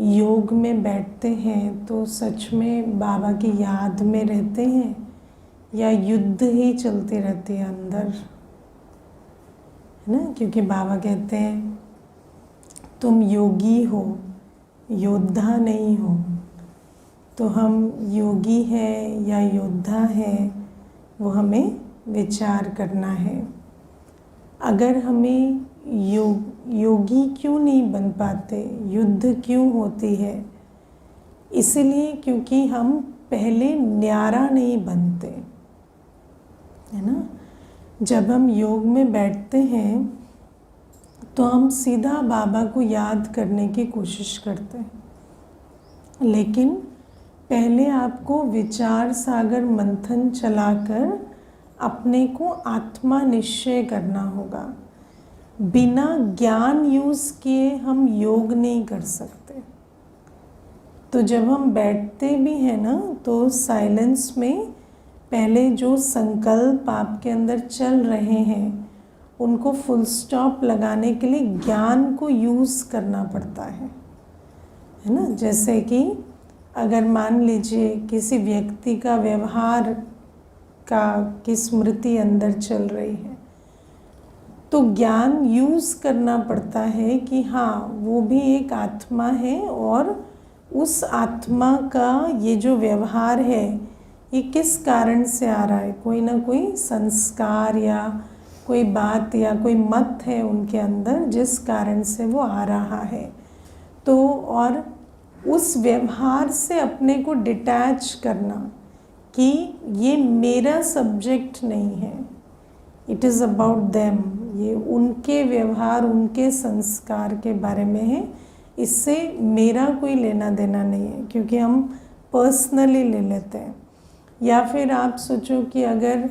योग में बैठते हैं तो सच में बाबा की याद में रहते हैं या युद्ध ही चलते रहते हैं अंदर, है ना? क्योंकि बाबा कहते हैं तुम योगी हो, योद्धा नहीं हो। तो हम योगी हैं या योद्धा हैं, वो हमें विचार करना है। अगर हमें योगी क्यों नहीं बन पाते, युद्ध क्यों होती है? इसलिए क्योंकि हम पहले न्यारा नहीं बनते, है ना? जब हम योग में बैठते हैं तो हम सीधा बाबा को याद करने की कोशिश करते हैं, लेकिन पहले आपको विचार सागर मंथन चलाकर अपने को आत्मा निश्चय करना होगा। बिना ज्ञान यूज़ किए हम योग नहीं कर सकते। तो जब हम बैठते भी हैं ना, तो साइलेंस में पहले जो संकल्प आपके अंदर चल रहे हैं उनको फुल स्टॉप लगाने के लिए ज्ञान को यूज़ करना पड़ता है ना? जैसे कि अगर मान लीजिए किसी व्यक्ति का व्यवहार की स्मृति अंदर चल रही है, तो ज्ञान यूज़ करना पड़ता है कि हाँ, वो भी एक आत्मा है और उस आत्मा का ये जो व्यवहार है ये किस कारण से आ रहा है। कोई ना कोई संस्कार या कोई बात या कोई मत है उनके अंदर जिस कारण से वो आ रहा है। तो और उस व्यवहार से अपने को डिटैच करना कि ये मेरा सब्जेक्ट नहीं है, इट इज़ अबाउट देम, ये उनके व्यवहार उनके संस्कार के बारे में है, इससे मेरा कोई लेना देना नहीं है, क्योंकि हम पर्सनली ले लेते हैं। या फिर आप सोचो कि अगर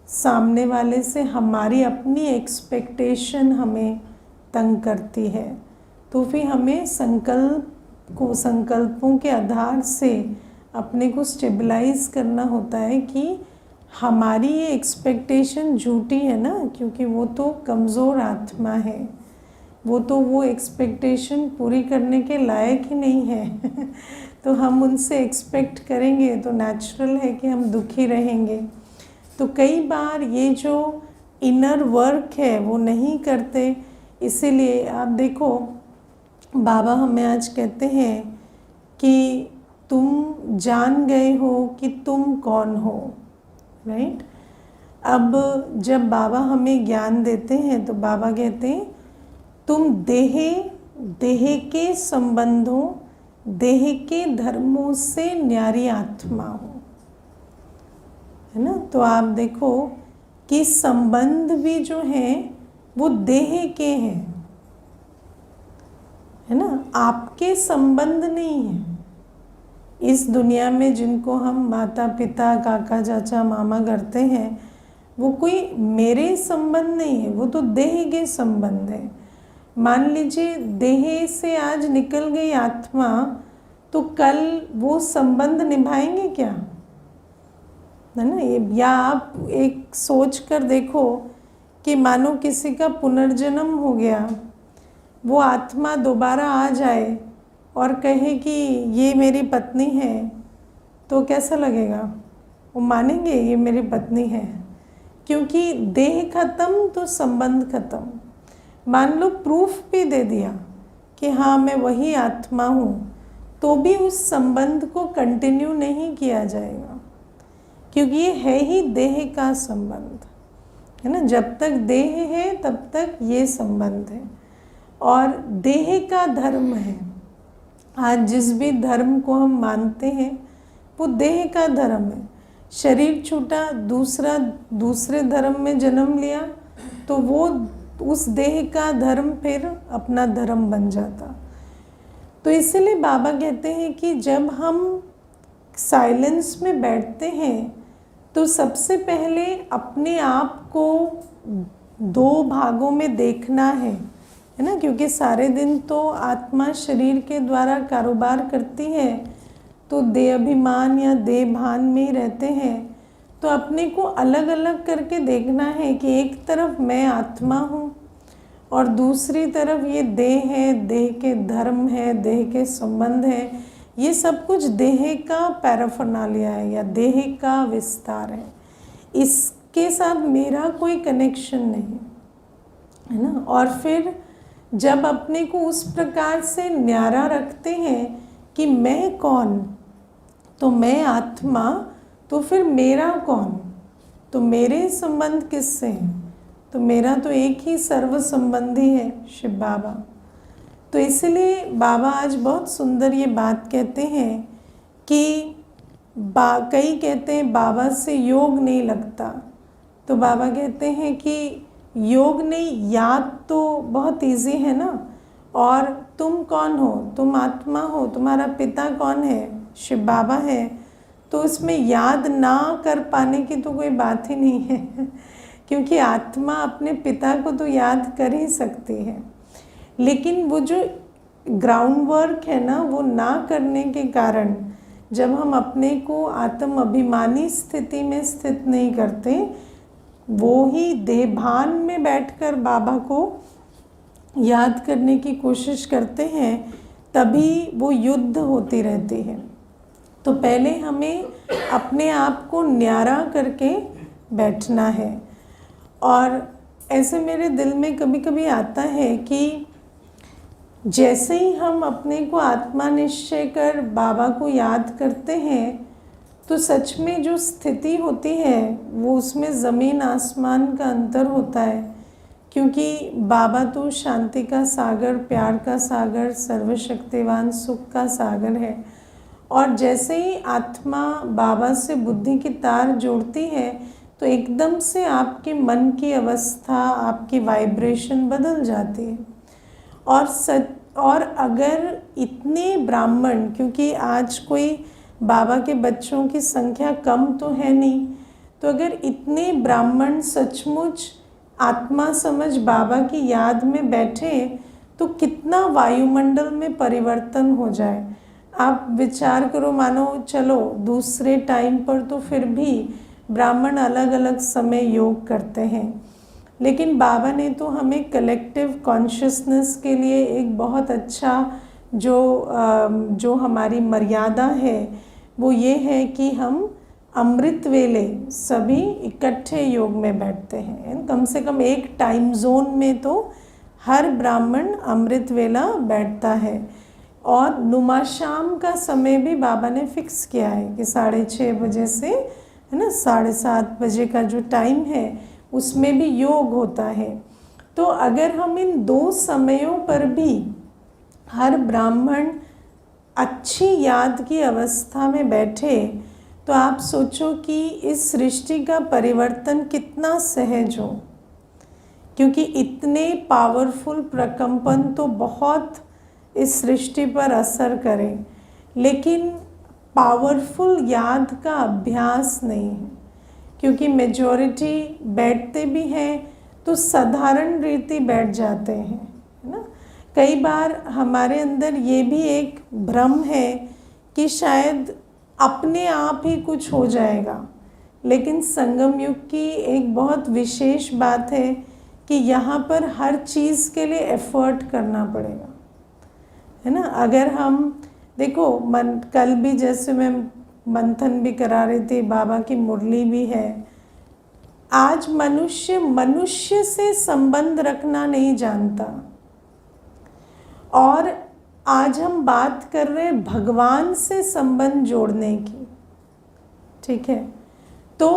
सामने वाले से हमारी अपनी एक्सपेक्टेशन हमें तंग करती है, तो फिर हमें संकल्पों के आधार से अपने को स्टेबलाइज करना होता है कि हमारी ये एक्सपेक्टेशन झूठी है ना, क्योंकि वो तो कमज़ोर आत्मा है, वो एक्सपेक्टेशन पूरी करने के लायक ही नहीं है तो हम उनसे एक्सपेक्ट करेंगे तो नेचुरल है कि हम दुखी रहेंगे। तो कई बार ये जो इनर वर्क है वो नहीं करते। इसीलिए आप देखो, बाबा हमें आज कहते हैं कि तुम जान गए हो कि तुम कौन हो, राइट? अब जब बाबा हमें ज्ञान देते हैं तो बाबा कहते हैं तुम देह के संबंधों, देह के धर्मों से न्यारी आत्मा हो, है ना? तो आप देखो कि संबंध भी जो हैं वो देह के हैं, है ना? आपके संबंध नहीं है। इस दुनिया में जिनको हम माता पिता काका चाचा मामा करते हैं, वो कोई मेरे संबंध नहीं है, वो तो देह के संबंध है। मान लीजिए देह से आज निकल गई आत्मा, तो कल वो संबंध निभाएंगे क्या, है ना? या आप एक सोच कर देखो कि मानो किसी का पुनर्जन्म हो गया, वो आत्मा दोबारा आ जाए और कहे कि ये मेरी पत्नी है, तो कैसा लगेगा? वो मानेंगे ये मेरी पत्नी है, क्योंकि देह खत्म तो संबंध खत्म। मान लो प्रूफ भी दे दिया कि हाँ मैं वही आत्मा हूँ, तो भी उस संबंध को कंटिन्यू नहीं किया जाएगा, क्योंकि ये है ही देह का संबंध, है ना? जब तक देह है तब तक ये संबंध है और देह का धर्म है। आज जिस भी धर्म को हम मानते हैं वो देह का धर्म है। शरीर छूटा, दूसरे धर्म में जन्म लिया, तो वो उस देह का धर्म फिर अपना धर्म बन जाता। तो इसलिए बाबा कहते हैं कि जब हम साइलेंस में बैठते हैं तो सबसे पहले अपने आप को दो भागों में देखना है ना? क्योंकि सारे दिन तो आत्मा शरीर के द्वारा कारोबार करती है, तो देह अभिमान या देह भान में ही रहते हैं। तो अपने को अलग अलग करके देखना है कि एक तरफ मैं आत्मा हूँ और दूसरी तरफ ये देह है, देह के धर्म है, देह के संबंध है, ये सब कुछ देह का पैराफर्नालिया है या देह का विस्तार है। इसके साथ मेरा कोई कनेक्शन नहीं है ना। और फिर जब अपने को उस प्रकार से न्यारा रखते हैं कि मैं कौन, तो मैं आत्मा, तो फिर मेरा कौन, तो मेरे संबंध किससे हैं? तो मेरा तो एक ही सर्व संबंधी है, शिव बाबा। तो इसलिए बाबा आज बहुत सुंदर ये बात कहते हैं कि कई कहते हैं बाबा से योग नहीं लगता, तो बाबा कहते हैं कि योग नहीं, याद तो बहुत इजी है ना। और तुम कौन हो? तुम आत्मा हो, तुम्हारा पिता कौन है? शिव बाबा है। तो उसमें याद ना कर पाने की तो कोई बात ही नहीं है क्योंकि आत्मा अपने पिता को तो याद कर ही सकती है, लेकिन वो जो ग्राउंड वर्क है ना, वो ना करने के कारण जब हम अपने को आत्म अभिमानी स्थिति में स्थित नहीं करते, वो ही देहभान में बैठकर बाबा को याद करने की कोशिश करते हैं, तभी वो युद्ध होती रहती है। तो पहले हमें अपने आप को न्यारा करके बैठना है। और ऐसे मेरे दिल में कभी कभी आता है कि जैसे ही हम अपने को आत्मा निश्चय कर बाबा को याद करते हैं, तो सच में जो स्थिति होती है वो उसमें ज़मीन आसमान का अंतर होता है। क्योंकि बाबा तो शांति का सागर, प्यार का सागर, सर्वशक्तिवान सुख का सागर है। और जैसे ही आत्मा बाबा से बुद्धि की तार जोड़ती है, तो एकदम से आपके मन की अवस्था, आपकी वाइब्रेशन बदल जाती है। और अगर इतने ब्राह्मण, क्योंकि आज कोई बाबा के बच्चों की संख्या कम तो है नहीं, तो अगर इतने ब्राह्मण सचमुच आत्मा समझ बाबा की याद में बैठे, तो कितना वायुमंडल में परिवर्तन हो जाए। आप विचार करो, मानो चलो दूसरे टाइम पर तो फिर भी ब्राह्मण अलग अलग समय योग करते हैं, लेकिन बाबा ने तो हमें कलेक्टिव कॉन्शियसनेस के लिए एक बहुत अच्छा जो हमारी मर्यादा है वो ये है कि हम अमृत वेले सभी इकट्ठे योग में बैठते हैं। कम से कम एक टाइम जोन में तो हर ब्राह्मण अमृत वेला बैठता है। और नुमा शाम का समय भी बाबा ने फिक्स किया है कि 6:30 बजे से, है ना, 7:30 बजे का जो टाइम है उसमें भी योग होता है। तो अगर हम इन 2 समयों पर भी हर ब्राह्मण अच्छी याद की अवस्था में बैठे, तो आप सोचो कि इस सृष्टि का परिवर्तन कितना सहज हो। क्योंकि इतने पावरफुल प्रकंपन तो बहुत इस सृष्टि पर असर करें, लेकिन पावरफुल याद का अभ्यास नहीं है। क्योंकि मेजॉरिटी बैठते भी हैं तो साधारण रीति बैठ जाते हैं, है ना। कई बार हमारे अंदर ये भी एक भ्रम है कि शायद अपने आप ही कुछ हो जाएगा, लेकिन संगम युग की एक बहुत विशेष बात है कि यहाँ पर हर चीज़ के लिए एफर्ट करना पड़ेगा, है ना। अगर हम देखो, कल भी जैसे मैं मंथन भी करा रही थी, बाबा की मुरली भी है। आज मनुष्य से संबंध रखना नहीं जानता, और आज हम बात कर रहे हैं भगवान से संबंध जोड़ने की, ठीक है। तो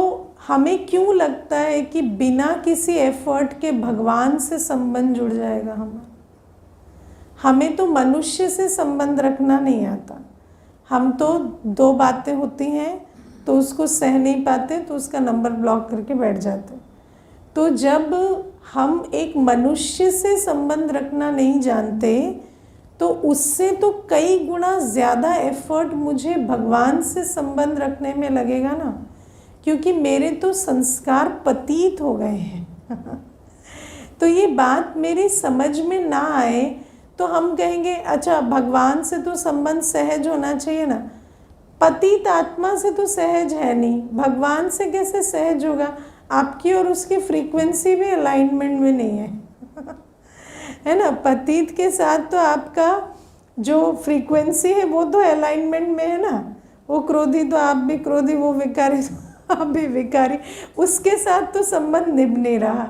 हमें क्यों लगता है कि बिना किसी एफर्ट के भगवान से संबंध जुड़ जाएगा हमें तो मनुष्य से संबंध रखना नहीं आता। हम तो 2 बातें होती हैं तो उसको सह नहीं पाते, तो उसका नंबर ब्लॉक करके बैठ जाते। तो जब हम एक मनुष्य से संबंध रखना नहीं जानते, तो उससे तो कई गुना ज़्यादा एफर्ट मुझे भगवान से संबंध रखने में लगेगा ना, क्योंकि मेरे तो संस्कार पतित हो गए हैं तो ये बात मेरी समझ में ना आए तो हम कहेंगे अच्छा भगवान से तो संबंध सहज होना चाहिए ना, पतित आत्मा से तो सहज है नहीं, भगवान से कैसे सहज होगा? आपकी और उसकी फ्रीक्वेंसी भी अलाइनमेंट में नहीं है है ना। पतित के साथ तो आपका जो फ्रीक्वेंसी है वो तो अलाइनमेंट में है ना। वो क्रोधी तो आप भी क्रोधी, वो विकारी तो आप भी विकारी, उसके साथ तो संबंध निभ नहीं रहा।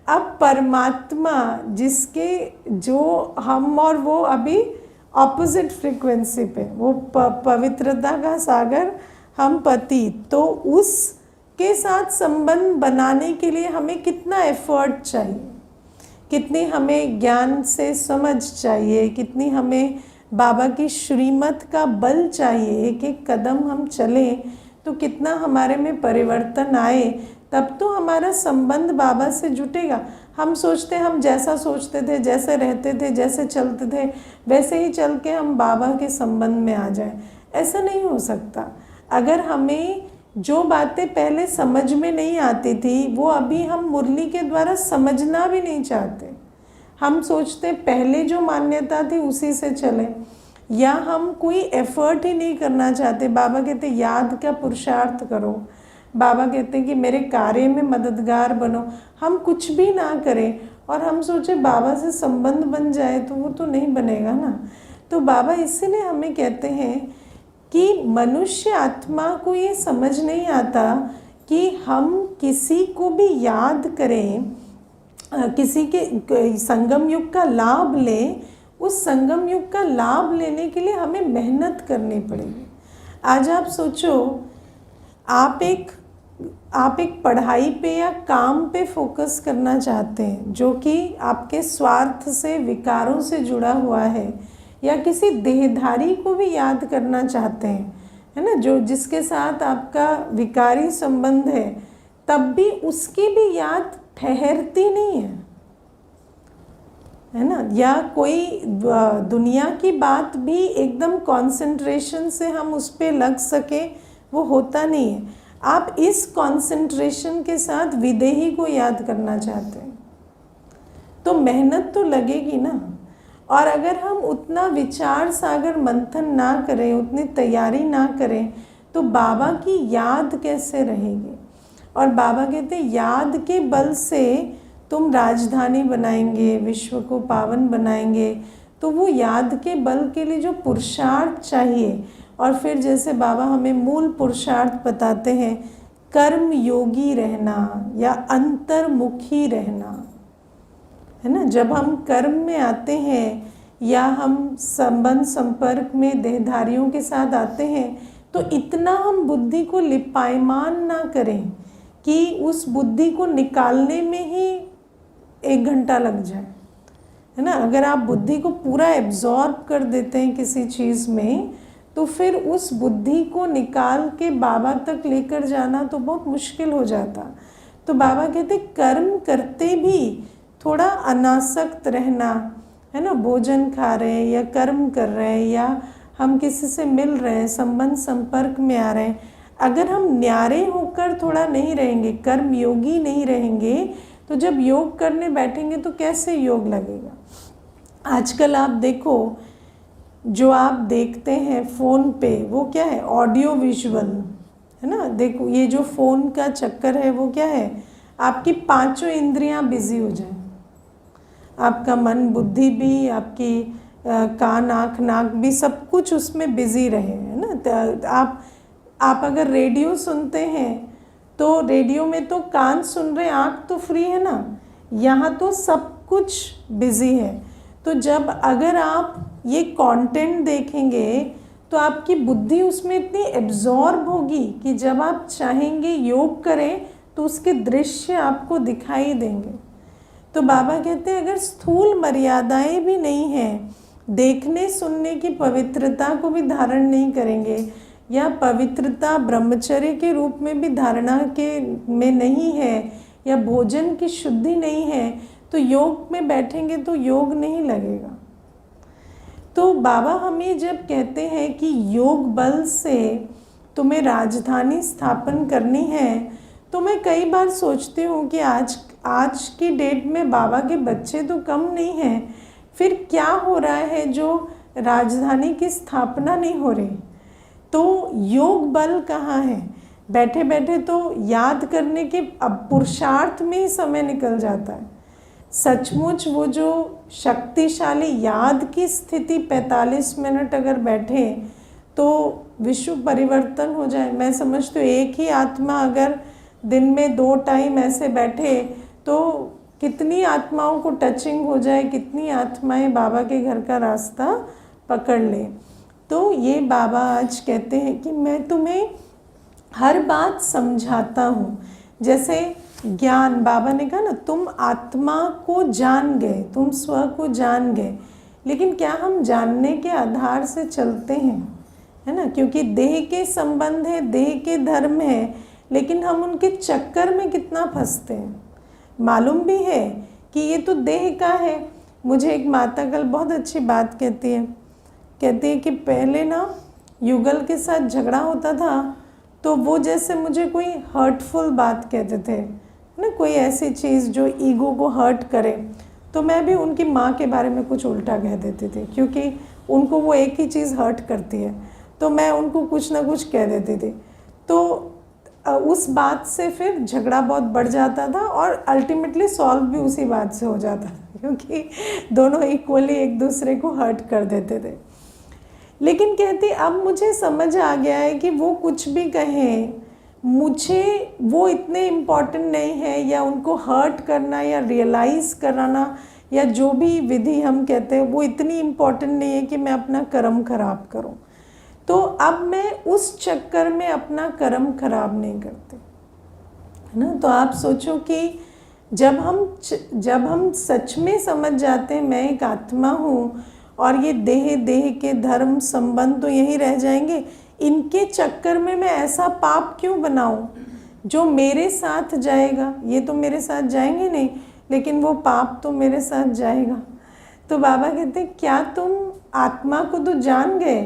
अब परमात्मा जिसके जो हम और वो अभी ऑपोजिट फ्रीक्वेंसी पे, वो पवित्रता का सागर, हम पति, तो उसके साथ संबंध बनाने के लिए हमें कितना एफर्ट चाहिए, कितनी हमें ज्ञान से समझ चाहिए, कितनी हमें बाबा की श्रीमत का बल चाहिए। एक एक कदम हम चलें तो कितना हमारे में परिवर्तन आए, तब तो हमारा संबंध बाबा से जुटेगा। हम सोचते, हम जैसा सोचते थे, जैसे रहते थे, जैसे चलते थे, वैसे ही चल के हम बाबा के संबंध में आ जाएं, ऐसा नहीं हो सकता। अगर हमें जो बातें पहले समझ में नहीं आती थी वो अभी हम मुरली के द्वारा समझना भी नहीं चाहते, हम सोचते पहले जो मान्यता थी उसी से चले, या हम कोई एफर्ट ही नहीं करना चाहते। बाबा कहते याद का पुरुषार्थ करो, बाबा कहते हैं कि मेरे कार्य में मददगार बनो। हम कुछ भी ना करें और हम सोचे बाबा से संबंध बन जाए, तो वो तो नहीं बनेगा ना। तो बाबा इसीलिए हमें कहते हैं कि मनुष्य आत्मा को ये समझ नहीं आता कि हम किसी को भी याद करें, किसी के संगम युग का लाभ लें। उस संगम युग का लाभ लेने के लिए हमें मेहनत करनी पड़ेगी। आज आप सोचो, आप एक पढ़ाई पे या काम पे फोकस करना चाहते हैं जो कि आपके स्वार्थ से, विकारों से जुड़ा हुआ है, या किसी देहधारी को भी याद करना चाहते हैं, है ना, जो जिसके साथ आपका विकारी संबंध है, तब भी उसकी भी याद ठहरती नहीं है ना। या कोई दुनिया की बात भी एकदम कंसंट्रेशन से हम उस पर लग सके, वो होता नहीं है। आप इस कंसंट्रेशन के साथ विदेही को याद करना चाहते हैं तो मेहनत तो लगेगी ना। और अगर हम उतना विचार सागर मंथन ना करें, उतनी तैयारी ना करें, तो बाबा की याद कैसे रहेगी। और बाबा कहते हैं याद के बल से तुम राजधानी बनाएंगे, विश्व को पावन बनाएंगे। तो वो याद के बल के लिए जो पुरुषार्थ चाहिए, और फिर जैसे बाबा हमें मूल पुरुषार्थ बताते हैं, कर्म योगी रहना या अंतर्मुखी रहना, है ना। जब हम कर्म में आते हैं या हम संबंध संपर्क में देहधारियों के साथ आते हैं, तो इतना हम बुद्धि को लिपायमान ना करें कि उस बुद्धि को निकालने में ही 1 घंटा लग जाए, है ना। अगर आप बुद्धि को पूरा एब्जॉर्ब कर देते हैं किसी चीज़ में, तो फिर उस बुद्धि को निकाल के बाबा तक लेकर जाना तो बहुत मुश्किल हो जाता। तो बाबा कहते कर्म करते भी थोड़ा अनासक्त रहना, है ना। भोजन खा रहे हैं या कर्म कर रहे हैं या हम किसी से मिल रहे हैं, संबंध संपर्क में आ रहे हैं, अगर हम न्यारे होकर थोड़ा नहीं रहेंगे, कर्म योगी नहीं रहेंगे, तो जब योग करने बैठेंगे तो कैसे योग लगेगा। आजकल आप देखो, जो आप देखते हैं फ़ोन पे, वो क्या है, ऑडियो विजुअल, है ना। देखो ये जो फ़ोन का चक्कर है वो क्या है, आपकी 5 इंद्रियां बिजी हो जाए, आपका मन बुद्धि भी, आपकी कान आँख नाक भी, सब कुछ उसमें बिजी रहे, है ना। आप अगर रेडियो सुनते हैं तो रेडियो में तो कान सुन रहे, आँख तो फ्री है ना, यहाँ तो सब कुछ बिजी है। तो जब अगर आप ये कंटेंट देखेंगे तो आपकी बुद्धि उसमें इतनी एब्जॉर्ब होगी कि जब आप चाहेंगे योग करें तो उसके दृश्य आपको दिखाई देंगे। तो बाबा कहते हैं अगर स्थूल मर्यादाएं भी नहीं हैं, देखने सुनने की पवित्रता को भी धारण नहीं करेंगे, या पवित्रता ब्रह्मचर्य के रूप में भी धारणा के में नहीं है, या भोजन की शुद्धि नहीं है, तो योग में बैठेंगे तो योग नहीं लगेगा। तो बाबा हमें जब कहते हैं कि योग बल से तुम्हें राजधानी स्थापन करनी है, तो मैं कई बार सोचती हूँ कि आज की डेट में बाबा के बच्चे तो कम नहीं हैं, फिर क्या हो रहा है जो राजधानी की स्थापना नहीं हो रही। तो योग बल कहाँ है, बैठे बैठे तो याद करने के अब पुरुषार्थ में ही समय निकल जाता है। सचमुच वो जो शक्तिशाली याद की स्थिति 45 मिनट अगर बैठे तो विश्व परिवर्तन हो जाए। मैं समझती हूँ एक ही आत्मा अगर दिन में 2 टाइम ऐसे बैठे तो कितनी आत्माओं को टचिंग हो जाए, कितनी आत्माएं बाबा के घर का रास्ता पकड़ लें। तो ये बाबा आज कहते हैं कि मैं तुम्हें हर बात समझाता हूँ। जैसे ज्ञान, बाबा ने कहा ना तुम आत्मा को जान गए, तुम स्व को जान गए, लेकिन क्या हम जानने के आधार से चलते हैं, है ना? क्योंकि देह के संबंध है, देह के धर्म है, लेकिन हम उनके चक्कर में कितना फंसते हैं। मालूम भी है कि ये तो देह का है। मुझे एक माता कल बहुत अच्छी बात कहती है कि पहले ना युगल के साथ झगड़ा होता था तो वो जैसे मुझे कोई हर्टफुल बात कहते थे ना, कोई ऐसी चीज़ जो ईगो को हर्ट करे, तो मैं भी उनकी माँ के बारे में कुछ उल्टा कह देती थी, क्योंकि उनको वो एक ही चीज़ हर्ट करती है, तो मैं उनको कुछ ना कुछ कह देती थी। तो उस बात से फिर झगड़ा बहुत बढ़ जाता था और अल्टीमेटली सॉल्व भी उसी बात से हो जाता था, क्योंकि दोनों इक्वली एक दूसरे को हर्ट कर देते थे। लेकिन कहती अब मुझे समझ आ गया है कि वो कुछ भी कहें, मुझे वो इतने इम्पॉर्टेंट नहीं है, या उनको हर्ट करना या रियलाइज़ कराना या जो भी विधि हम कहते हैं वो इतनी इम्पॉर्टेंट नहीं है कि मैं अपना कर्म खराब करूं। तो अब मैं उस चक्कर में अपना कर्म खराब नहीं करते, है ना? तो आप सोचो कि जब हम सच में समझ जाते हैं मैं एक आत्मा हूँ और ये देह के धर्म संबंध तो यहीं रह जाएंगे, इनके चक्कर में मैं ऐसा पाप क्यों बनाऊं जो मेरे साथ जाएगा। ये तो मेरे साथ जाएंगे नहीं, लेकिन वो पाप तो मेरे साथ जाएगा। तो बाबा कहते क्या तुम आत्मा को तो जान गए,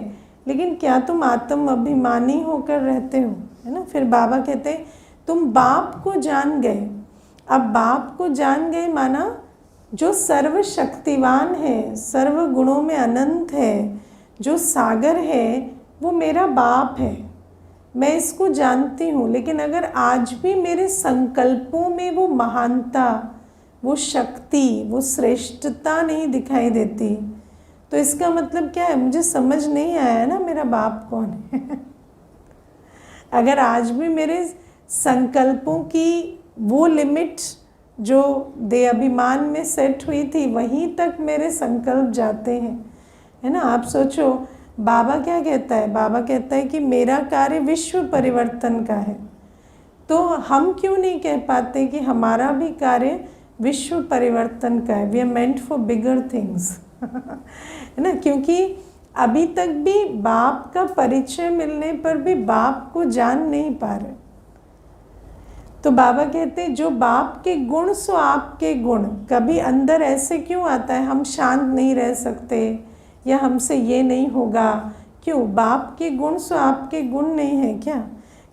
लेकिन क्या तुम आत्म अभिमानी होकर रहते हो, है ना? फिर बाबा कहते तुम बाप को जान गए। अब बाप को जान गए माना जो सर्वशक्तिवान है, सर्व गुणों में अनंत है, जो सागर है, वो मेरा बाप है, मैं इसको जानती हूँ। लेकिन अगर आज भी मेरे संकल्पों में वो महानता, वो शक्ति, वो श्रेष्ठता नहीं दिखाई देती, तो इसका मतलब क्या है? मुझे समझ नहीं आया ना मेरा बाप कौन है। अगर आज भी मेरे संकल्पों की वो लिमिट जो देह अभिमान में सेट हुई थी वहीं तक मेरे संकल्प जाते हैं, है ना? आप सोचो बाबा क्या कहता है? बाबा कहता है कि मेरा कार्य विश्व परिवर्तन का है। तो हम क्यों नहीं कह पाते कि हमारा भी कार्य विश्व परिवर्तन का है? We are meant for bigger things, है ना? क्योंकि अभी तक भी बाप का परिचय मिलने पर भी बाप को जान नहीं पा रहे। तो बाबा कहते जो बाप के गुण सो आपके गुण। कभी अंदर ऐसे क्यों आता है हम शांत नहीं रह सकते या हमसे ये नहीं होगा, क्यों? बाप के गुण सो आपके गुण नहीं है क्या?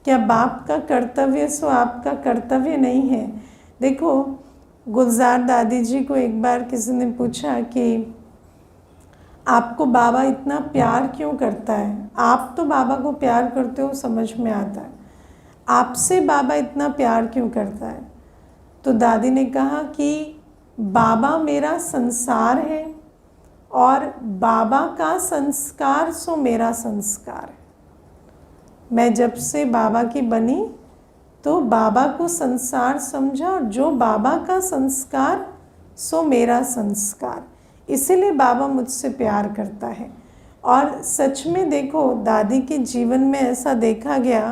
क्या बाप का कर्तव्य सो आपका कर्तव्य नहीं है? देखो गुलजार दादी जी को एक बार किसी ने पूछा कि आपको बाबा इतना प्यार क्यों करता है? आप तो बाबा को प्यार करते हो, समझ में आता है, आपसे बाबा इतना प्यार क्यों करता है? तो दादी ने कहा कि बाबा मेरा संसार है और बाबा का संस्कार सो मेरा संस्कार है। मैं जब से बाबा की बनी तो बाबा को संसार समझा और जो बाबा का संस्कार सो मेरा संस्कार, इसीलिए बाबा मुझसे प्यार करता है। और सच में देखो दादी के जीवन में ऐसा देखा गया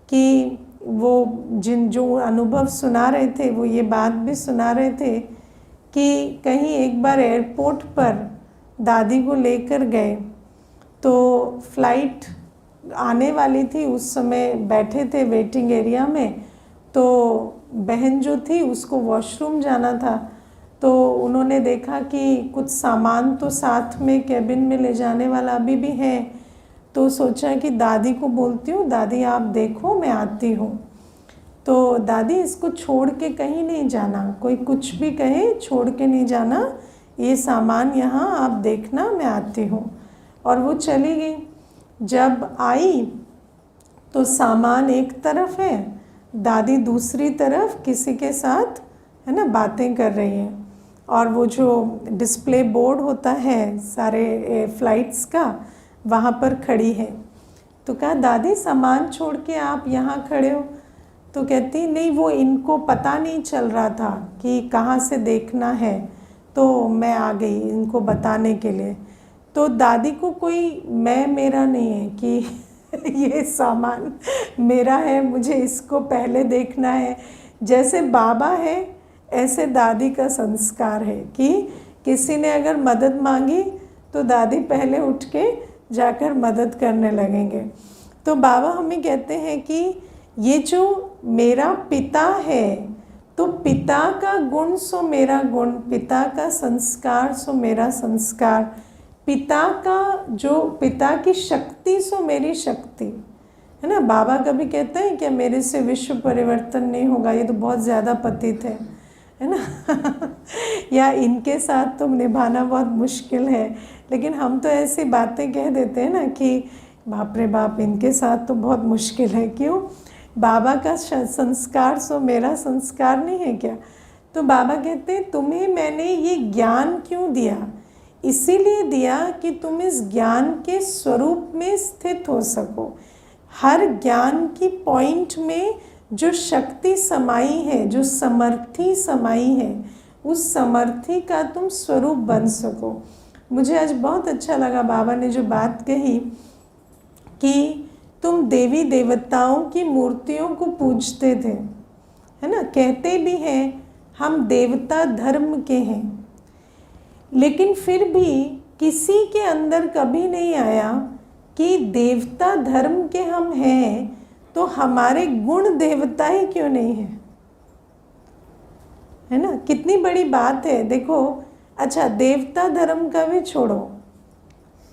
कि वो जो अनुभव सुना रहे थे वो ये बात भी सुना रहे थे कि कहीं एक बार एयरपोर्ट पर दादी को लेकर गए तो फ्लाइट आने वाली थी, उस समय बैठे थे वेटिंग एरिया में, तो बहन जो थी उसको वॉशरूम जाना था, तो उन्होंने देखा कि कुछ सामान तो साथ में कैबिन में ले जाने वाला अभी भी है, तो सोचा कि दादी को बोलती हूँ, दादी आप देखो मैं आती हूँ। तो दादी इसको छोड़ के कहीं नहीं जाना, कोई कुछ भी कहे छोड़ के नहीं जाना, ये सामान यहाँ आप देखना मैं आती हूँ। और वो चली गई। जब आई तो सामान एक तरफ है, दादी दूसरी तरफ किसी के साथ, है ना, बातें कर रही हैं। और वो जो डिस्प्ले बोर्ड होता है सारे फ्लाइट्स का, वहाँ पर खड़ी है। तो कहा दादी सामान छोड़ के आप यहाँ खड़े हो? तो कहती नहीं, वो इनको पता नहीं चल रहा था कि कहाँ से देखना है, तो मैं आ गई इनको बताने के लिए। तो दादी को कोई मैं मेरा नहीं है कि ये सामान मेरा है, मुझे इसको पहले देखना है। जैसे बाबा है ऐसे दादी का संस्कार है कि किसी ने अगर मदद मांगी तो दादी पहले उठ के जाकर मदद करने लगेंगे। तो बाबा हमें कहते हैं कि ये जो मेरा पिता है, तो पिता का गुण सो मेरा गुण, पिता का संस्कार सो मेरा संस्कार, पिता की शक्ति सो मेरी शक्ति, है ना। बाबा कभी कहते हैं क्या मेरे से विश्व परिवर्तन नहीं होगा, ये तो बहुत ज़्यादा पतित है ना या इनके साथ तो निभाना बहुत मुश्किल है। लेकिन हम तो ऐसी बातें कह देते हैं ना कि बाप रे बाप, इनके साथ तो बहुत मुश्किल है। क्यों? बाबा का संस्कार सो मेरा संस्कार नहीं है क्या? तो बाबा कहते हैं तुम्हें मैंने ये ज्ञान क्यों दिया? इसीलिए दिया कि तुम इस ज्ञान के स्वरूप में स्थित हो सको। हर ज्ञान की पॉइंट में जो शक्ति समाई है, जो समर्थी समाई है, उस समर्थी का तुम स्वरूप बन सको। मुझे आज बहुत अच्छा लगा बाबा ने जो बात कही कि तुम देवी देवताओं की मूर्तियों को पूजते थे, है ना। कहते भी हैं हम देवता धर्म के हैं, लेकिन फिर भी किसी के अंदर कभी नहीं आया कि देवता धर्म के हम हैं तो हमारे गुण देवता ही क्यों नहीं है, है ना। कितनी बड़ी बात है। देखो, अच्छा देवता धर्म का भी छोड़ो,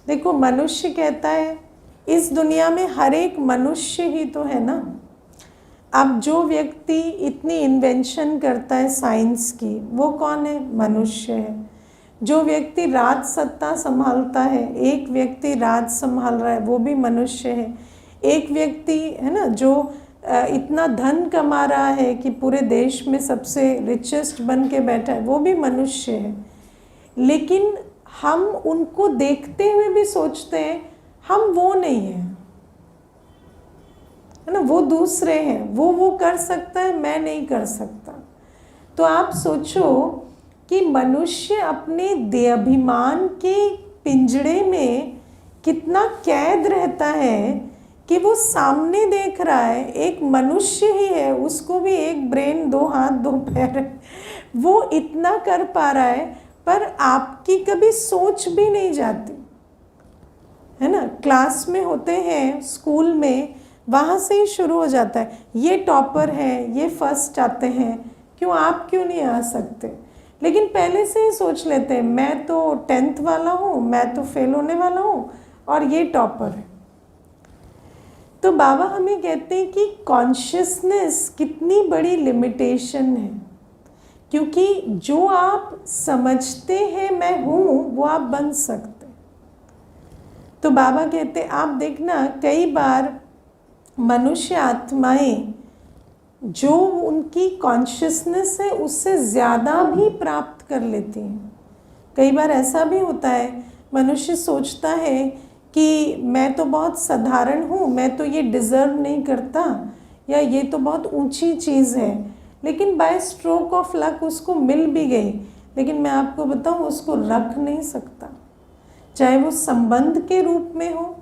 देखो मनुष्य कहता है इस दुनिया में हर एक मनुष्य ही तो है ना। अब जो व्यक्ति इतनी इन्वेंशन करता है साइंस की, वो कौन है? मनुष्य है। जो व्यक्ति राज सत्ता संभालता है, एक व्यक्ति राज संभाल रहा है, वो भी मनुष्य है। एक व्यक्ति है ना जो इतना धन कमा रहा है कि पूरे देश में सबसे रिचेस्ट बन के बैठा है, वो भी मनुष्य है। लेकिन हम उनको देखते हुए भी सोचते हैं हम वो नहीं हैं, है ना, वो दूसरे हैं, वो कर सकता है, मैं नहीं कर सकता। तो आप सोचो कि मनुष्य अपने देहाभिमान के पिंजड़े में कितना कैद रहता है कि वो सामने देख रहा है एक मनुष्य ही है, उसको भी एक ब्रेन, 2 हाथ 2 पैर है, वो इतना कर पा रहा है, पर आपकी कभी सोच भी नहीं जाती, है ना। क्लास में होते हैं, स्कूल में, वहाँ से ही शुरू हो जाता है, ये टॉपर है, ये फर्स्ट आते हैं, क्यों आप क्यों नहीं आ सकते? लेकिन पहले से ही सोच लेते हैं मैं तो 10th वाला हूँ, मैं तो फेल होने वाला हूँ और ये टॉपर है। तो बाबा हमें कहते हैं कि कॉन्शियसनेस कितनी बड़ी लिमिटेशन है, क्योंकि जो आप समझते हैं मैं हूँ वो आप बन सकते। तो बाबा कहते हैं आप देखना कई बार मनुष्य आत्माएं जो उनकी कॉन्शियसनेस है उससे ज़्यादा भी प्राप्त कर लेती हैं। कई बार ऐसा भी होता है, मनुष्य सोचता है कि मैं तो बहुत साधारण हूँ, मैं तो ये डिज़र्व नहीं करता, या ये तो बहुत ऊंची चीज़ है, लेकिन बाय स्ट्रोक ऑफ लक उसको मिल भी गई। लेकिन मैं आपको बताऊँ उसको रख नहीं सकता, चाहे वो संबंध के रूप में हो,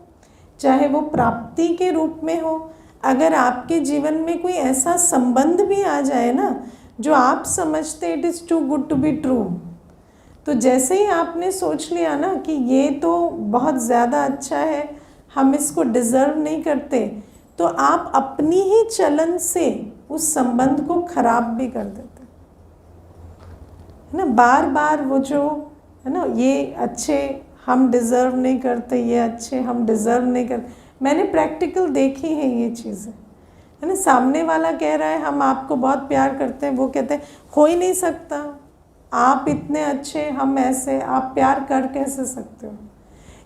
चाहे वो प्राप्ति के रूप में हो। अगर आपके जीवन में कोई ऐसा संबंध भी आ जाए ना जो आप समझते it is too good to be true, तो जैसे ही आपने सोच लिया ना कि ये तो बहुत ज़्यादा अच्छा है, हम इसको डिज़र्व नहीं करते, तो आप अपनी ही चलन से उस संबंध को खराब भी कर देते, है ना। बार बार वो जो है ना, ये अच्छे हम डिज़र्व नहीं करते, ये अच्छे हम डिज़र्व नहीं करते। मैंने प्रैक्टिकल देखी है ये चीज़ें, है ना। सामने वाला कह रहा है हम आपको बहुत प्यार करते हैं, वो कहते हैं हो ही नहीं सकता, आप इतने अच्छे, हम ऐसे, आप प्यार कर कैसे सकते हो?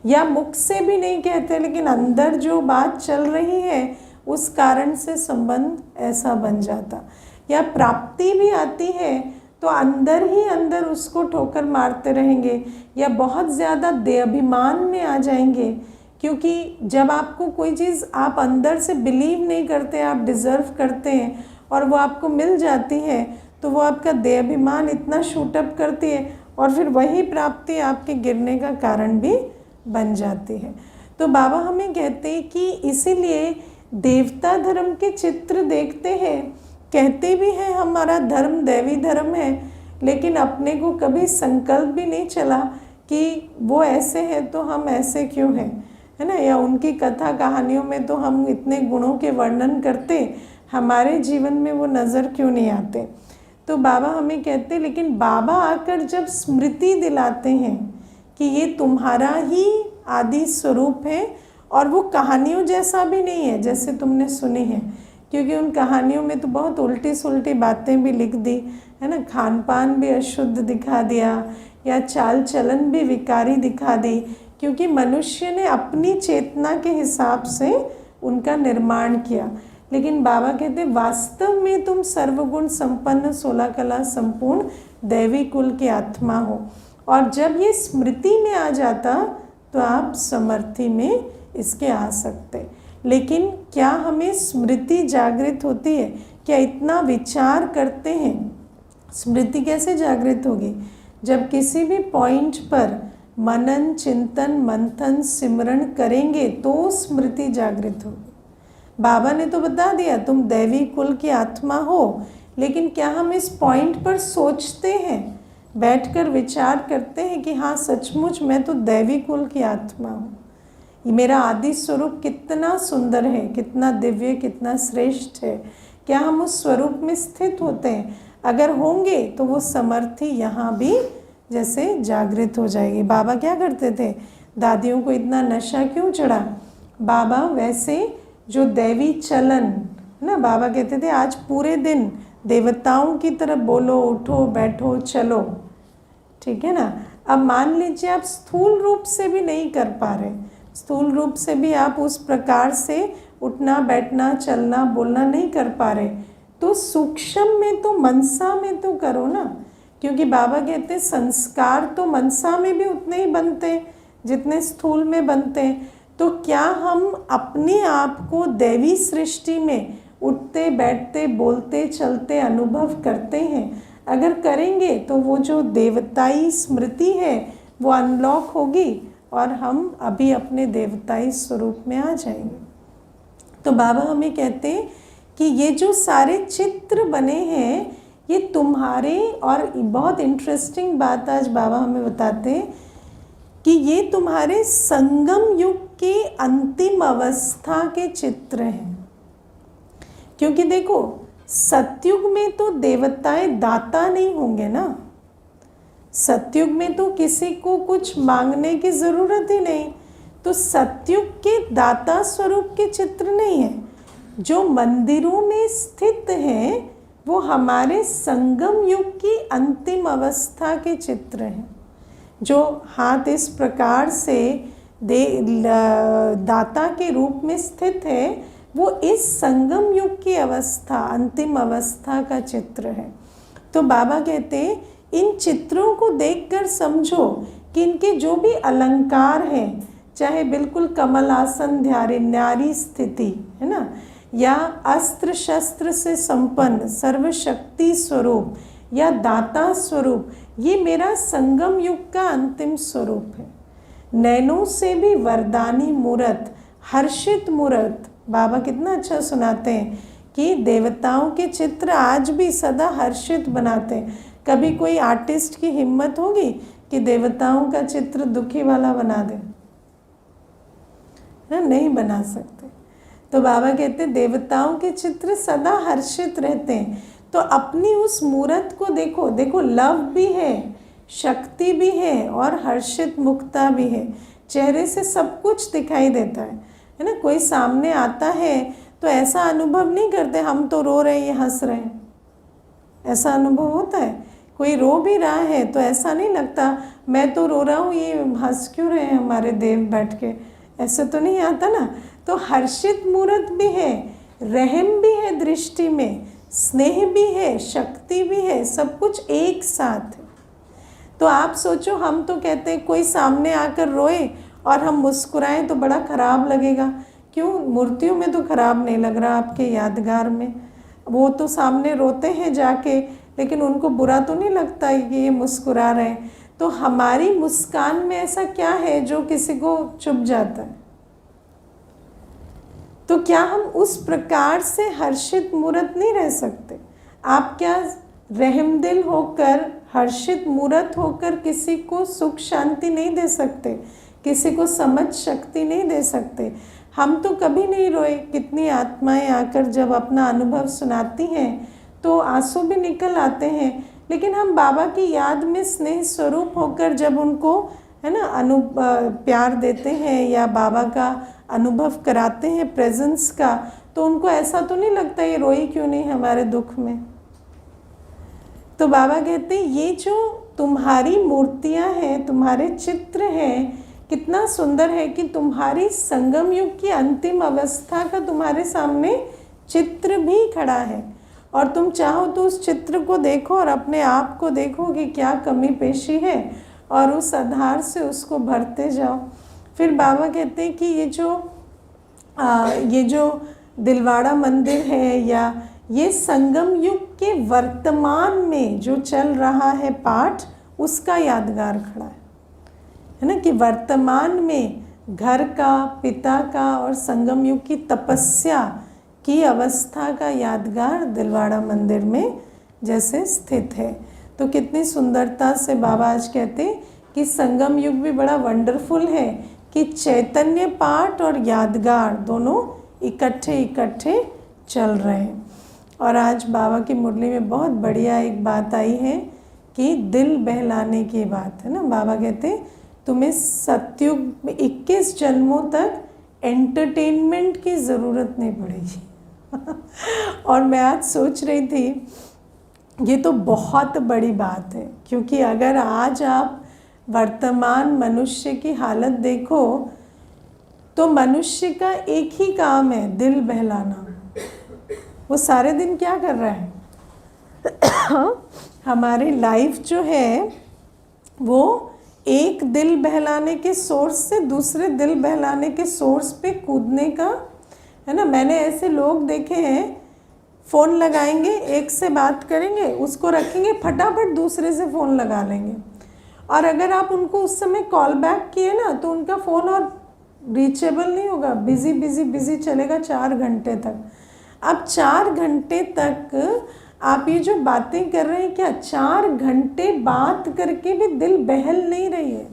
या मुख से भी नहीं कहते, लेकिन अंदर जो बात चल रही है उस कारण से संबंध ऐसा बन जाता। या प्राप्ति भी आती है तो अंदर ही अंदर उसको ठोकर मारते रहेंगे या बहुत ज़्यादा देहाभिमान में आ जाएंगे। क्योंकि जब आपको कोई चीज़ आप अंदर से बिलीव नहीं करते, आप डिज़र्व करते हैं और वो आपको मिल जाती है, तो वो आपका देहाभिमान इतना शूटअप करती है और फिर वही प्राप्ति आपके गिरने का कारण भी बन जाती है। तो बाबा हमें कहते हैं कि इसीलिए देवता धर्म के चित्र देखते हैं, कहते भी हैं हमारा धर्म दैवी धर्म है, लेकिन अपने को कभी संकल्प भी नहीं चला कि वो ऐसे हैं तो हम ऐसे क्यों हैं, है ना। या उनकी कथा कहानियों में तो हम इतने गुणों के वर्णन करते, हमारे जीवन में वो नज़र क्यों नहीं आते। तो बाबा हमें कहते, लेकिन बाबा आकर जब स्मृति दिलाते हैं कि ये तुम्हारा ही आदि स्वरूप है और वो कहानियों जैसा भी नहीं है जैसे तुमने सुनी है, क्योंकि उन कहानियों में तो बहुत उल्टी सुलटी बातें भी लिख दी है ना, खान पान भी अशुद्ध दिखा दिया या चाल चलन भी विकारी दिखा दी, क्योंकि मनुष्य ने अपनी चेतना के हिसाब से उनका निर्माण किया। लेकिन बाबा कहते वास्तव में तुम सर्वगुण संपन्न 16 कला संपूर्ण दैवी कुल के आत्मा हो, और जब ये स्मृति में आ जाता तो आप समर्थी में इसके आ सकते। लेकिन क्या हमें स्मृति जागृत होती है? क्या इतना विचार करते हैं? स्मृति कैसे जागृत होगी? जब किसी भी पॉइंट पर मनन चिंतन मंथन सिमरण करेंगे तो स्मृति जागृत होगी। बाबा ने तो बता दिया तुम दैवी कुल की आत्मा हो, लेकिन क्या हम इस पॉइंट पर सोचते हैं, बैठकर विचार करते हैं कि हाँ सचमुच मैं तो दैवी कुल की आत्मा हूँ, ये मेरा आदि स्वरूप कितना सुंदर है, कितना दिव्य, कितना श्रेष्ठ है। क्या हम उस स्वरूप में स्थित होते हैं? अगर होंगे तो वो समर्थी यहाँ भी जैसे जागृत हो जाएगी। बाबा क्या करते थे? दादियों को इतना नशा क्यों चढ़ा? बाबा वैसे जो दैवी चलन है ना, बाबा कहते थे आज पूरे दिन देवताओं की तरह बोलो, उठो बैठो चलो, ठीक है ना। अब मान लीजिए आप स्थूल रूप से भी नहीं कर पा रहे, स्थूल रूप से भी आप उस प्रकार से उठना बैठना चलना बोलना नहीं कर पा रहे, तो सूक्ष्म में तो मनसा में तो करो ना, क्योंकि बाबा कहते हैं संस्कार तो मनसा में भी उतने ही बनते हैं जितने स्थूल में बनते हैं। तो क्या हम अपने आप को दैवी सृष्टि में उठते बैठते बोलते चलते अनुभव करते हैं? अगर करेंगे तो वो जो देवताई स्मृति है वो अनलॉक होगी और हम अभी अपने देवताई स्वरूप में आ जाएंगे। तो बाबा हमें कहते हैं कि ये जो सारे चित्र बने हैं ये तुम्हारे, और बहुत इंटरेस्टिंग बात आज बाबा हमें बताते हैं कि ये तुम्हारे संगम युग के अंतिम अवस्था के चित्र हैं। क्योंकि देखो सतयुग में तो देवताएं दाता नहीं होंगे ना, सतयुग में तो किसी को कुछ मांगने की ज़रूरत ही नहीं, तो सतयुग के दाता स्वरूप के चित्र नहीं है। जो मंदिरों में स्थित हैं वो हमारे संगम युग की अंतिम अवस्था के चित्र हैं। जो हाथ इस प्रकार से दाता के रूप में स्थित है वो इस संगम युग की अवस्था अंतिम अवस्था का चित्र है। तो बाबा कहते हैं इन चित्रों को देखकर समझो कि इनके जो भी अलंकार हैं, चाहे बिल्कुल कमल आसन ध्यारे नारी स्थिति है ना, या अस्त्र शस्त्र से संपन्न सर्वशक्ति स्वरूप या दाता स्वरूप, ये मेरा संगम युग का अंतिम स्वरूप है। नैनों से भी वरदानी मूर्त, हर्षित मूर्त, बाबा कितना अच्छा सुनाते हैं कि देवताओं के चित्र आज भी सदा हर्षित बनाते हैं। कभी कोई आर्टिस्ट की हिम्मत होगी कि देवताओं का चित्र दुखी वाला बना दे? ना, नहीं बना सकते। तो बाबा कहते देवताओं के चित्र सदा हर्षित रहते हैं। तो अपनी उस मूर्त को देखो, देखो लव भी है, शक्ति भी है और हर्षित मुक्ता भी है। चेहरे से सब कुछ दिखाई देता है ना। कोई सामने आता है तो ऐसा अनुभव नहीं करते हम तो रो रहे हैं ये हंस रहे हैं, ऐसा अनुभव होता है? कोई रो भी रहा है तो ऐसा नहीं लगता मैं तो रो रहा हूँ ये हंस क्यों रहे हैं हमारे देव बैठ के, ऐसे तो नहीं आता ना। तो हर्षित मूर्त भी है, रहम भी है दृष्टि में, स्नेह भी है, शक्ति भी है, सब कुछ एक साथ है। तो आप सोचो, हम तो कहते हैं कोई सामने आकर रोए और हम मुस्कुराएं तो बड़ा ख़राब लगेगा। क्यों? मूर्तियों में तो ख़राब नहीं लग रहा, आपके यादगार में वो तो सामने रोते हैं जाके, लेकिन उनको बुरा तो नहीं लगता कि ये मुस्कुरा रहे हैं। तो हमारी मुस्कान में ऐसा क्या है जो किसी को चुभ जाता है? तो क्या हम उस प्रकार से हर्षित मूर्त नहीं रह सकते? आप क्या रहमदिल होकर, हर्षित मूर्त होकर किसी को सुख शांति नहीं दे सकते? किसी को समझ शक्ति नहीं दे सकते? हम तो कभी नहीं रोए। कितनी आत्माएं आकर जब अपना अनुभव सुनाती हैं तो आंसू भी निकल आते हैं, लेकिन हम बाबा की याद में स्नेह स्वरूप होकर जब उनको है ना प्यार देते हैं या बाबा का अनुभव कराते हैं प्रेजेंस का, तो उनको ऐसा तो नहीं लगता ये रोई क्यों नहीं हमारे दुख में। तो बाबा कहते हैं ये जो तुम्हारी मूर्तियां हैं, तुम्हारे चित्र हैं, कितना सुंदर है कि तुम्हारी संगम युग की अंतिम अवस्था का तुम्हारे सामने चित्र भी खड़ा है, और तुम चाहो तो उस चित्र को देखो और अपने आप को देखो कि क्या कमी पेशी है, और उस आधार से उसको भरते जाओ। फिर बाबा कहते हैं कि ये जो दिलवाड़ा मंदिर है या ये संगम युग के वर्तमान में जो चल रहा है पाठ, उसका यादगार खड़ा है ना, कि वर्तमान में घर का, पिता का और संगम युग की तपस्या की अवस्था का यादगार दिलवाड़ा मंदिर में जैसे स्थित है। तो कितनी सुंदरता से बाबा आज कहते हैं कि संगम युग भी बड़ा वंडरफुल है कि चैतन्य पाठ और यादगार दोनों इकट्ठे चल रहे हैं। और आज बाबा की मुरली में बहुत बढ़िया एक बात आई है कि दिल बहलाने की बात है ना। बाबा कहते हैं तुम्हें सतयुग में 21 जन्मों तक एंटरटेनमेंट की ज़रूरत नहीं पड़ेगी। और मैं आज सोच रही थी ये तो बहुत बड़ी बात है, क्योंकि अगर आज आप वर्तमान मनुष्य की हालत देखो तो मनुष्य का एक ही काम है, दिल बहलाना। वो सारे दिन क्या कर रहा है? हमारी लाइफ जो है वो एक दिल बहलाने के सोर्स से दूसरे दिल बहलाने के सोर्स पे कूदने का है ना। मैंने ऐसे लोग देखे हैं, फ़ोन लगाएंगे, एक से बात करेंगे, उसको रखेंगे, फटाफट दूसरे से फ़ोन लगा लेंगे, और अगर आप उनको उस समय कॉल बैक किए ना तो उनका फ़ोन और रीचेबल नहीं होगा, बिज़ी चलेगा 4 घंटे तक। अब 4 घंटे तक आप ये जो बातें कर रहे हैं, क्या 4 घंटे बात करके भी दिल बहल नहीं रही है?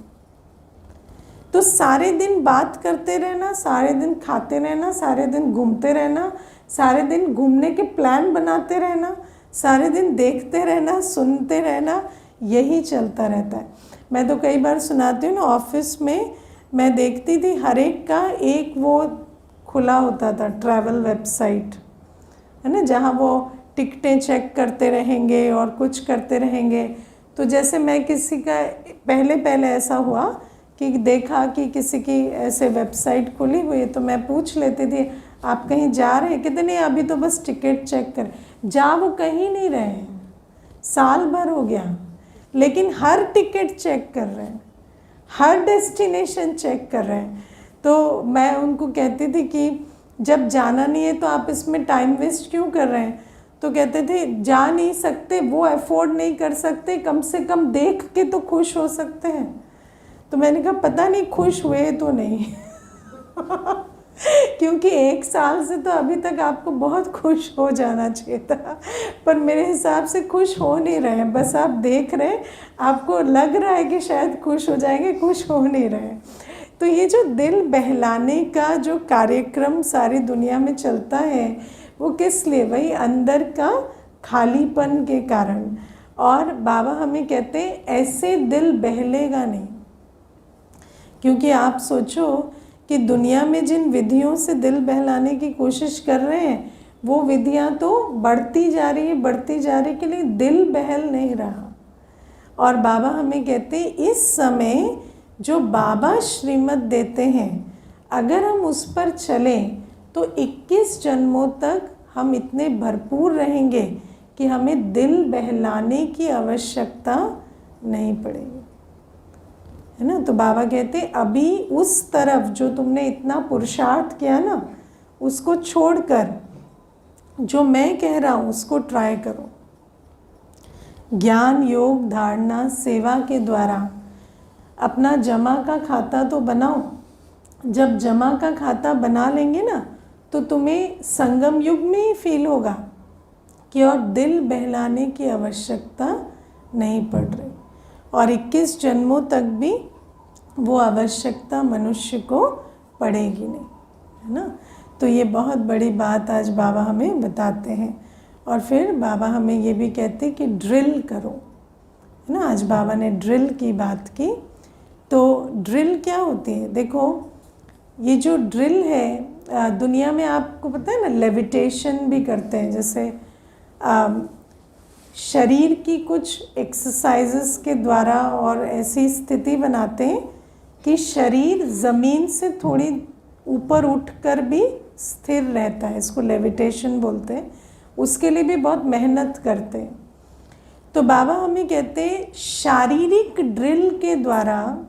तो सारे दिन बात करते रहना, सारे दिन खाते रहना, सारे दिन घूमते रहना, सारे दिन घूमने के प्लान बनाते रहना, सारे दिन देखते रहना, सुनते रहना, यही चलता रहता है। मैं तो कई बार सुनाती हूँ ना, ऑफिस में मैं देखती थी हर एक का एक वो खुला होता था ट्रैवल वेबसाइट है ना, जहाँ वो टिकटें चेक करते रहेंगे और कुछ करते रहेंगे। तो जैसे मैं किसी का पहले ऐसा हुआ कि देखा कि किसी की ऐसे वेबसाइट खुली हुई है, तो मैं पूछ लेती थी आप कहीं जा रहे हैं? कहते नहीं, अभी तो बस टिकट चेक कर। जा वो कहीं नहीं रहे हैं, साल भर हो गया, लेकिन हर टिकट चेक कर रहे हैं, हर डेस्टिनेशन चेक कर रहे हैं। तो मैं उनको कहती थी कि जब जाना नहीं है तो आप इसमें टाइम वेस्ट क्यों कर रहे हैं? तो कहते थे जा नहीं सकते, वो अफोर्ड नहीं कर सकते, कम से कम देख के तो खुश हो सकते हैं। तो मैंने कहा पता नहीं खुश हुए तो नहीं क्योंकि 1 साल से तो अभी तक आपको बहुत खुश हो जाना चाहिए था, पर मेरे हिसाब से खुश हो नहीं रहे हैं, बस आप देख रहे हैं, आपको लग रहा है कि शायद खुश हो जाएंगे, खुश हो नहीं रहे। तो ये जो दिल बहलाने का जो कार्यक्रम सारी दुनिया में चलता है, वो किस लिए? वही अंदर का खालीपन के कारण। और बाबा हमें कहते हैं ऐसे दिल बहलेगा नहीं, क्योंकि आप सोचो कि दुनिया में जिन विधियों से दिल बहलाने की कोशिश कर रहे हैं, वो विधियां तो बढ़ती जा रही है, के लिए दिल बहल नहीं रहा। और बाबा हमें कहते हैं इस समय जो बाबा श्रीमत देते हैं, अगर हम उस पर चलें तो 21 जन्मों तक हम इतने भरपूर रहेंगे कि हमें दिल बहलाने की आवश्यकता नहीं पड़ेगी, है ना। तो बाबा कहते अभी उस तरफ जो तुमने इतना पुरुषार्थ किया ना, उसको छोड़कर जो मैं कह रहा हूँ उसको ट्राई करो। ज्ञान, योग, धारणा, सेवा के द्वारा अपना जमा का खाता तो बनाओ। जब जमा का खाता बना लेंगे ना, तो तुम्हें संगम युग में ही फील होगा कि और दिल बहलाने की आवश्यकता नहीं पड़ रही, और 21 जन्मों तक भी वो आवश्यकता मनुष्य को पड़ेगी नहीं, है ना। तो ये बहुत बड़ी बात आज बाबा हमें बताते हैं। और फिर बाबा हमें ये भी कहते हैं कि ड्रिल करो, है ना। आज बाबा ने ड्रिल की बात की। तो ड्रिल क्या होती है? देखो, ये जो ड्रिल है, दुनिया में आपको पता है ना, लेविटेशन भी करते हैं। जैसे शरीर की कुछ एक्सरसाइजेस के द्वारा और ऐसी स्थिति बनाते हैं कि शरीर ज़मीन से थोड़ी ऊपर उठकर भी स्थिर रहता है। इसको लेविटेशन बोलते हैं। उसके लिए भी बहुत मेहनत करते हैं। तो बाबा हमें कहते हैं शारीरिक ड्रिल के द्वारा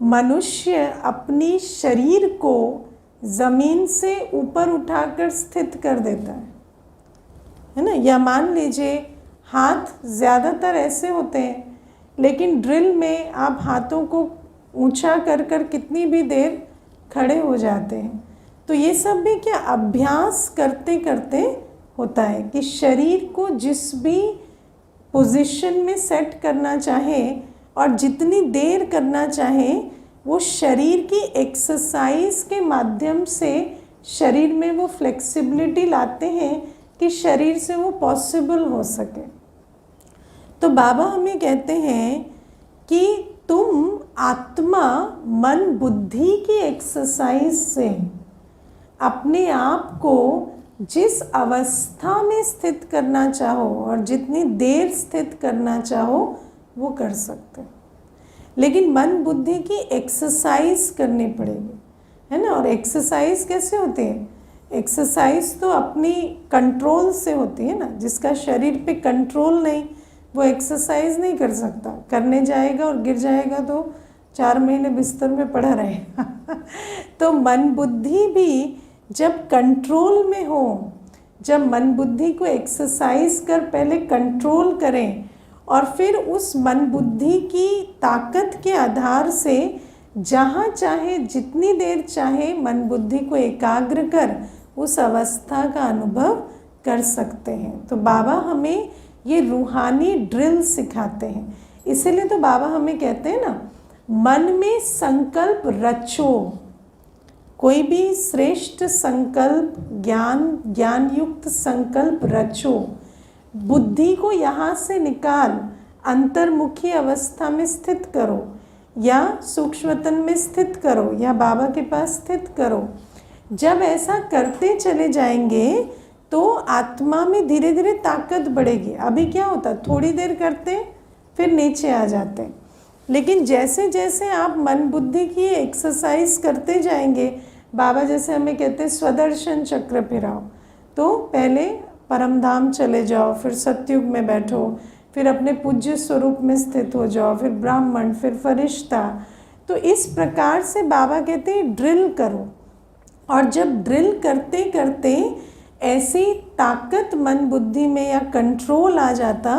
मनुष्य अपनी शरीर को ज़मीन से ऊपर उठाकर स्थित कर देता है ना। या मान लीजिए हाथ ज़्यादातर ऐसे होते हैं, लेकिन ड्रिल में आप हाथों को ऊंचा कर कर कितनी भी देर खड़े हो जाते हैं। तो ये सब भी क्या अभ्यास करते करते होता है कि शरीर को जिस भी पोजीशन में सेट करना चाहे और जितनी देर करना चाहे, वो शरीर की एक्सरसाइज के माध्यम से शरीर में वो फ्लेक्सिबिलिटी लाते हैं कि शरीर से वो पॉसिबल हो सके। तो बाबा हमें कहते हैं कि तुम आत्मा, मन, बुद्धि की एक्सरसाइज से अपने आप को जिस अवस्था में स्थित करना चाहो और जितनी देर स्थित करना चाहो वो कर सकते हो। लेकिन मन बुद्धि की एक्सरसाइज करनी पड़ेगी, है ना। और एक्सरसाइज कैसे होती है? एक्सरसाइज तो अपनी कंट्रोल से होती है ना। जिसका शरीर पे कंट्रोल नहीं, वो एक्सरसाइज नहीं कर सकता। करने जाएगा और गिर जाएगा तो 4 महीने बिस्तर में पड़ा रहेगा। तो मन बुद्धि भी जब कंट्रोल में हो, जब मन बुद्धि को एक्सरसाइज कर पहले कंट्रोल करें और फिर उस मन बुद्धि की ताकत के आधार से जहाँ चाहे जितनी देर चाहे मन बुद्धि को एकाग्र कर उस अवस्था का अनुभव कर सकते हैं। तो बाबा हमें ये रूहानी ड्रिल सिखाते हैं। इसीलिए तो बाबा हमें कहते हैं ना, मन में संकल्प रचो। कोई भी श्रेष्ठ संकल्प, ज्ञान युक्त संकल्प रचो। बुद्धि को यहाँ से निकाल, अंतर्मुखी अवस्था में स्थित करो, या सूक्ष्मतन में स्थित करो, या बाबा के पास स्थित करो। जब ऐसा करते चले जाएंगे तो आत्मा में धीरे धीरे ताकत बढ़ेगी। अभी क्या होता, थोड़ी देर करते फिर नीचे आ जाते हैं। लेकिन जैसे जैसे आप मन बुद्धि की एक्सरसाइज करते जाएंगे, बाबा जैसे हमें कहते हैं स्वदर्शन चक्र फिराओ। तो पहले परमधाम चले जाओ, फिर सतयुग में बैठो, फिर अपने पूज्य स्वरूप में स्थित हो जाओ, फिर ब्राह्मण, फिर फरिश्ता। तो इस प्रकार से बाबा कहते हैं ड्रिल करो। और जब ड्रिल करते करते ऐसी ताकत मन बुद्धि में या कंट्रोल आ जाता,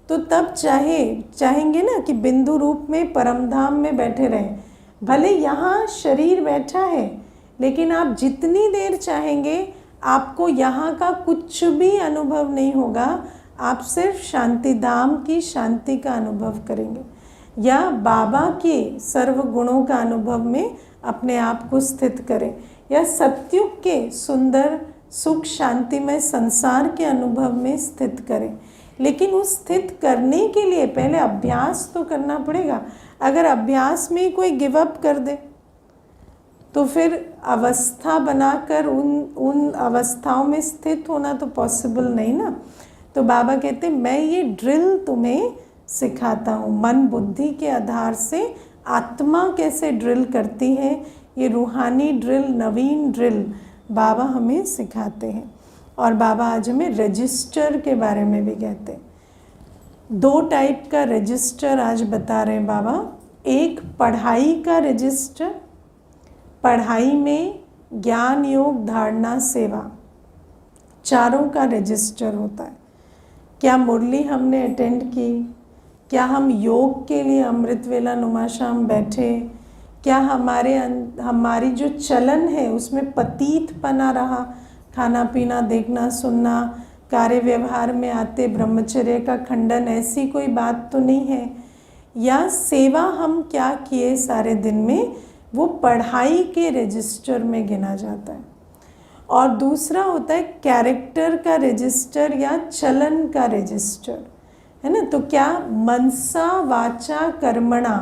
तो तब चाहेंगे ना कि बिंदु रूप में परमधाम में बैठे रहें। भले यहाँ शरीर बैठा है, लेकिन आप जितनी देर चाहेंगे आपको यहाँ का कुछ भी अनुभव नहीं होगा। आप सिर्फ शांति धाम की शांति का अनुभव करेंगे, या बाबा के सर्व गुणों का अनुभव में अपने आप को स्थित करें, या सतयुग के सुंदर सुख शांतिमय संसार के अनुभव में स्थित करें। लेकिन उस स्थित करने के लिए पहले अभ्यास तो करना पड़ेगा। अगर अभ्यास में कोई गिव अप कर दे तो फिर अवस्था बनाकर उन अवस्थाओं में स्थित होना तो पॉसिबल नहीं ना। तो बाबा कहते मैं ये ड्रिल तुम्हें सिखाता हूँ। मन बुद्धि के आधार से आत्मा कैसे ड्रिल करती है, ये रूहानी ड्रिल, नवीन ड्रिल बाबा हमें सिखाते हैं। और बाबा आज हमें रजिस्टर के बारे में भी कहते हैं। 2 टाइप का रजिस्टर आज बता रहे हैं बाबा। एक पढ़ाई का रजिस्टर, पढ़ाई में ज्ञान योग धारणा सेवा चारों का रजिस्टर होता है। क्या मुरली हमने अटेंड की, क्या हम योग के लिए अमृत वेला नुमा शाम बैठे, क्या हमारी जो चलन है उसमें पतीतपना रहा, खाना पीना देखना सुनना, कार्य व्यवहार में आते ब्रह्मचर्य का खंडन, ऐसी कोई बात तो नहीं है। या सेवा हम क्या किए सारे दिन में, वो पढ़ाई के रजिस्टर में गिना जाता है। और दूसरा होता है कैरेक्टर का रजिस्टर या चलन का रजिस्टर, है ना। तो क्या मनसा वाचा कर्मणा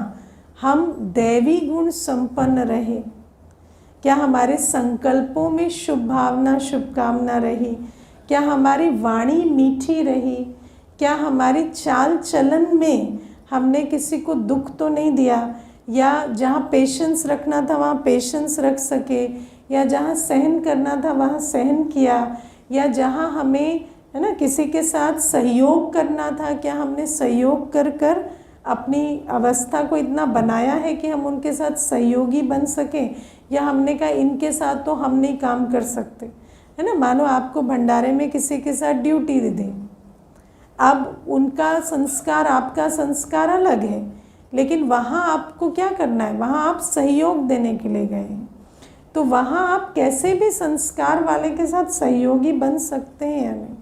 हम दैवी गुण संपन्न रहे, क्या हमारे संकल्पों में शुभ भावना शुभकामना रही, क्या हमारी वाणी मीठी रही, क्या हमारी चाल चलन में हमने किसी को दुख तो नहीं दिया, या जहाँ पेशेंस रखना था वहाँ पेशेंस रख सके, या जहाँ सहन करना था वहाँ सहन किया, या जहाँ हमें, है ना, किसी के साथ सहयोग करना था, क्या हमने सहयोग कर कर अपनी अवस्था को इतना बनाया है कि हम उनके साथ सहयोगी बन सकें, या हमने कहा इनके साथ तो हम नहीं काम कर सकते, है ना। मानो आपको भंडारे में किसी के साथ ड्यूटी दे दें, अब उनका संस्कार आपका संस्कार अलग है, लेकिन वहाँ आपको क्या करना है, वहाँ आप सहयोग देने के लिए गए हैं, तो वहाँ आप कैसे भी संस्कार वाले के साथ सहयोगी बन सकते हैं या नहीं।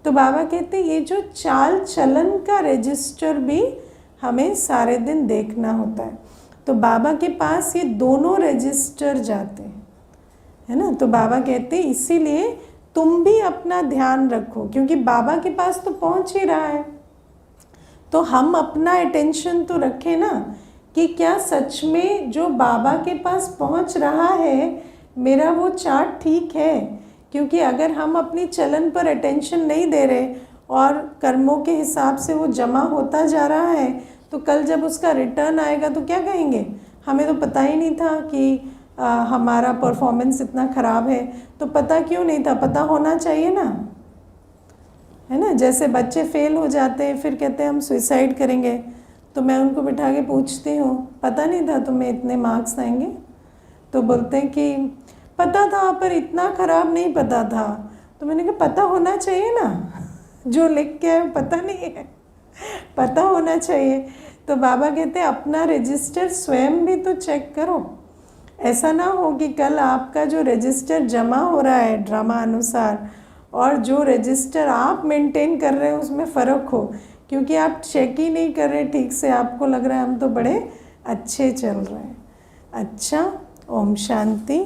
तो बाबा कहते हैं ये जो चाल चलन का रजिस्टर भी हमें सारे दिन देखना होता है। तो बाबा के पास ये दोनों रजिस्टर जाते हैं, है ना। तो बाबा कहते हैं इसीलिए तुम भी अपना ध्यान रखो, क्योंकि बाबा के पास तो पहुंच ही रहा है, तो हम अपना अटेंशन तो रखें ना कि क्या सच में जो बाबा के पास पहुंच रहा है मेरा वो चार्ट ठीक है। क्योंकि अगर हम अपनी चलन पर अटेंशन नहीं दे रहे और कर्मों के हिसाब से वो जमा होता जा रहा है, तो कल जब उसका रिटर्न आएगा तो क्या कहेंगे, हमें तो पता ही नहीं था कि हमारा परफॉर्मेंस इतना ख़राब है। तो पता क्यों नहीं था, पता होना चाहिए ना, है ना। जैसे बच्चे फेल हो जाते हैं फिर कहते हैं हम सुसाइड करेंगे, तो मैं उनको बिठा के पूछती हूँ पता नहीं था तुम्हें इतने मार्क्स आएंगे, तो बोलते हैं कि पता था पर इतना ख़राब नहीं पता था। तो मैंने कहा पता होना चाहिए ना, जो लिख के आए पता नहीं है, पता होना चाहिए। तो बाबा कहते हैं अपना रजिस्टर स्वयं भी तो चेक करो, ऐसा ना हो कि कल आपका जो रजिस्टर जमा हो रहा है ड्रामा अनुसार और जो रजिस्टर आप मेंटेन कर रहे हैं उसमें फ़र्क हो, क्योंकि आप चेक ही नहीं कर रहे ठीक से, आपको लग रहा है हम तो बड़े अच्छे चल रहे हैं। अच्छा, ओम शांति।